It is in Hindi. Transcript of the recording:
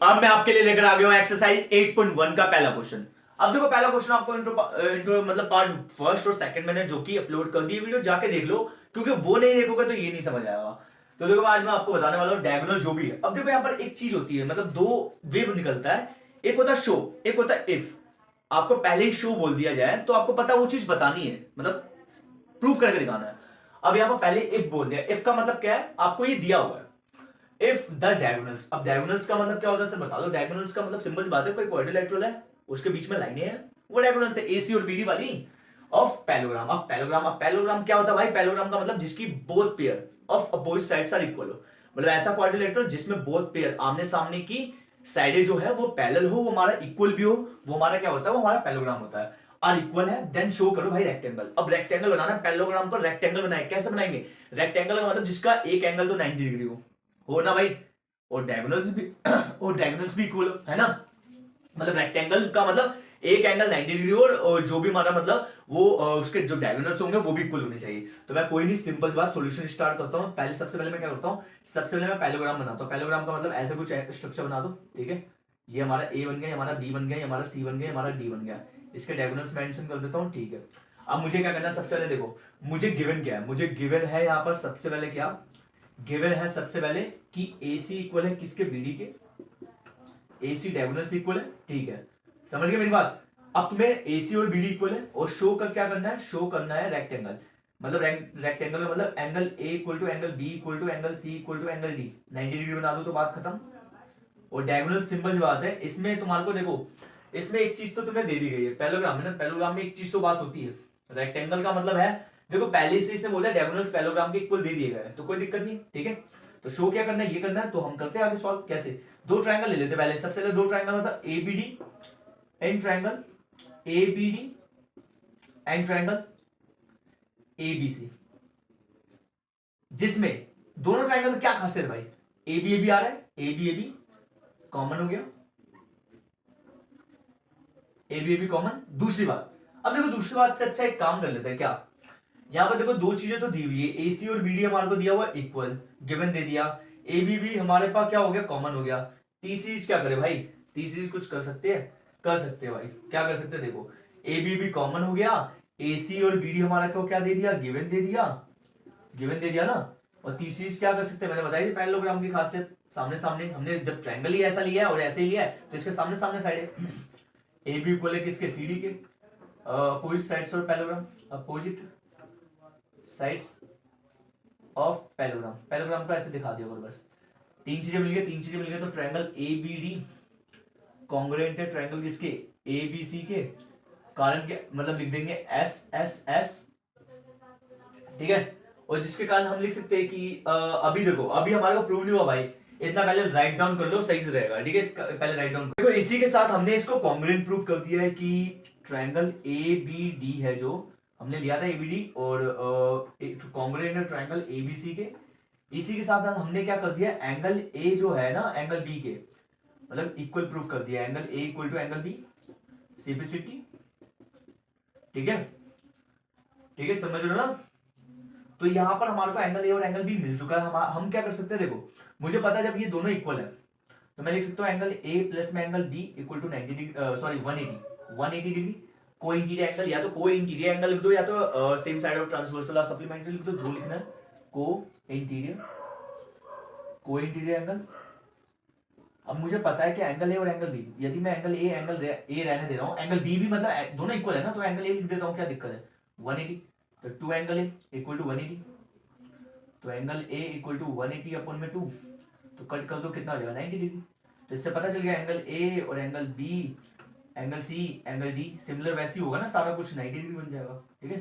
अब मैं आपके लिए लेकर आ गया हूं एक्सरसाइज 8.1 का पहला क्वेश्चन। अब देखो पहला क्वेश्चन आपको इंट्रो मतलब पार्ट फर्स्ट और सेकंड मैंने जो कि अपलोड कर दी वीडियो जाके देख लो, क्योंकि वो नहीं देखोगे तो ये नहीं समझ आएगा। तो देखो आज मैं आपको बताने वाला हूँ डायगोनल जो भी है। अब देखो यहाँ पर एक चीज होती है, मतलब दो वे निकलता है, एक होता है शो, एक होता है इफ। आपको पहले ही शो बोल दिया जाए तो आपको पता वो चीज बतानी है, मतलब प्रूफ करके दिखाना है। अब यहाँ पर पहले इफ बोल दिया, इफ का मतलब क्या है, आपको ये दिया हुआ है इफ द डायगोनल्स। अब डायगोनल्स का मतलब क्या होता है सर बता दो। डायगोनल्स का मतलब सिंपल बात है, कोई क्वाड्रिलेटरल है उसके बीच में लाइनें हैं, वो डायगोनल्स है, एसी और बीडी वाली ऑफ पैलोग्राम। अब पैलोग्राम क्या होता है भाई? पैलोग्राम का मतलब जिसकी both pair of opposite sides are equal हो, मतलब ऐसा क्वाड्रिलेटरल जिसमें बोथ पेयर आमने सामने की साइडें जो है वो पैरेलल हो, वो हमारा इक्वल भी हो, वो हमारा क्या होता है? वो हमारा पैलोग्राम होता है। आर इक्वल है देन शो करो भाई रेक्टेंगल। अब रेक्टेंगल बनाना है, पैलोग्राम को रेक्टेंगल बनाए, कैसे बनाएंगे? रेक्टेंगल का मतलब जिसका एक एंगल तो 90 डिग्री हो ना भाई, और डायगोनल्स भी और डायगोनल्स भी इक्वल है ना। मतलब रेक्टेंगल का मतलब एक एंगल 90 डिग्री और जो भी हमारा मतलब वो उसके जो डायगोनल्स होंगे वो भी इक्वल होने चाहिए। तो मैं कोई नहीं, सिंपल बात सॉल्यूशन स्टार्ट करता हूं। पहले सबसे पहले मैं क्या करता हूं, सबसे पहले मैं पैलोग्राम बनाता हूं। पैलोग्राम का मतलब ऐसे कुछ स्ट्रक्चर बना दो, ठीक है। ये हमारा ए बन गया, हमारा बी बन गया, हमारा सी बन गया, हमारा डी बन गया। इसके डायगोनल्स मेंशन कर देता हूं, ठीक है। अब मुझे क्या करना है, सबसे पहले देखो मुझे गिवन क्या है, मुझे गिवन है यहाँ पर सबसे पहले क्या गिवन है, सबसे पहले कि AC इक्वल है किसके? BD के। AC डायगोनल इक्वल है, ठीक है, समझ गए मेरी बात। अब तुम्हें AC और BD इक्वल है और शो का क्या करना है? शो करना है रेक्टेंगल। मतलब रेक्टेंगल का मतलब angle A equal to angle B equal to angle C equal to angle D 90 degree बना दो तो बात खत्म। और डायगोनल सिंपल बात है, इसमें तुम्हारे को देखो, इसमें एक चीज तो तुम्हें दे दी गई है, पैलोग्राम है ना, पैलोग्राम में एक चीज तो बात होती है। रेक्टेंगल का मतलब है, देखो पहले से इसने बोला डायगोनल्स पैलोग्राम के इक्वल दे दिए गए, तो कोई दिक्कत नहीं, ठीक है। तो शो क्या करना है, ये करना है, तो हम करते हैं आगे सॉल्व कैसे। दो ट्रायंगल ले लेते पहले, सबसे पहले दो ट्रायंगल मतलब ABD and triangle ABD and triangle ABC, जिसमें दोनों ट्रायंगल में क्या खासियत भाई? एबी एबी आ रहा है, एबी एबी कॉमन हो गया, एबी एबी कॉमन। दूसरी बात, अब देखो दूसरी बात से अच्छा एक काम कर लेते हैं क्या, यहां पर देखो दो चीजें तो दी हुई है, एसी और बीडी हमारे को दिया हुआ इक्वल, गिवन दे दिया, एबी भी हमारे पास क्या हो गया? कॉमन हो गया। तीसरी चीज क्या करे भाई? तीसरी कुछ कर सकते हैं, कर सकते हैं भाई, क्या कर सकते हैं देखो, एबी भी कॉमन हो गया, एसी और बीडी हमारा को क्या दे दिया? गिवन दे दिया, गिवन दे दिया ना। और तीसरी चीज क्या कर सकते हैं, मैंने बताई थी पैरेललोग्राम की खासियत, सामने सामने। हमने जब ट्रायंगल ही ऐसा लिया है और ऐसे ही लिया है तो इसके सामने सामने साइड है। ए बी इक्वल है किसके? सीडी के। अपोजिट साइड्स और parallelogram, opposite sides of parallelogram. Parallelogram को ऐसे दिखा दिया करो बस। तीन चीजें मिल गई, तीन चीजें मिल गई, तो triangle A B D congruent है ट्रायंगल किसके? ए बी सी के। कारण के मतलब लिख देंगे एस एस एस, ठीक है। और जिसके कारण हम लिख सकते हैं कि अभी देखो, अभी हमारे को प्रूव नहीं हुआ भाई, इतना पहले राइट डाउन कर लो, सही से रहेगा, ठीक है। इसका पहले राइट डाउन देखो, इसी के साथ हमने इसको कॉन्ग्रुएंट प्रूव कर दिया है कि ट्रायंगल ए बी डी है जो हमने लिया था एबीडी, और कॉन्ग्रुएंट है ट्रायंगल एबीसी के। इसी के साथ हमने क्या कर दिया, एंगल ए जो है ना एंगल बी के मतलब इक्वल प्रूफ कर दिया, angle A equal to angle B, simplicity, ठीक है, ठीक है, समझ रहे हो ना। तो यहां पर हमारे को एंगल ए और एंगल बी मिल चुका है। हम क्या कर सकते हैं देखो, मुझे पता है जब ये दोनों इक्वल है तो मैं लिख सकता हूँ एंगल ए प्लस में angle B equal to 90 degree, sorry 180 degree. Co interior angle, या तो को इंटीरियर एंगल लिख दो या तो सेम साइड ऑफ ट्रांसवर्सल और सप्लीमेंट्री लिख दो, जो लिखना है। को इंटीरियर, को इंटीरियर एंगल। अब मुझे पता है कि एंगल ए और एंगल बी, यदि मैं एंगल ए रहने दे रहा हूँ, एंगल बी भी मतलब दोनों इक्वल है ना, तो एंगल ए लिख देता हूँ, क्या दिक्कत है? 180, तो 2 एंगल ए इक्वल टू 180, तो angle A equal to 180 upon में 2, तो कट कर दो, कितना हो जाएगा? 90 डिग्री। तो इससे पता चल गया एंगल ए और angle B, angle C, angle D similar वैसे ही होगा ना, सारा कुछ 90 डिग्री बन जाएगा, ठीक है।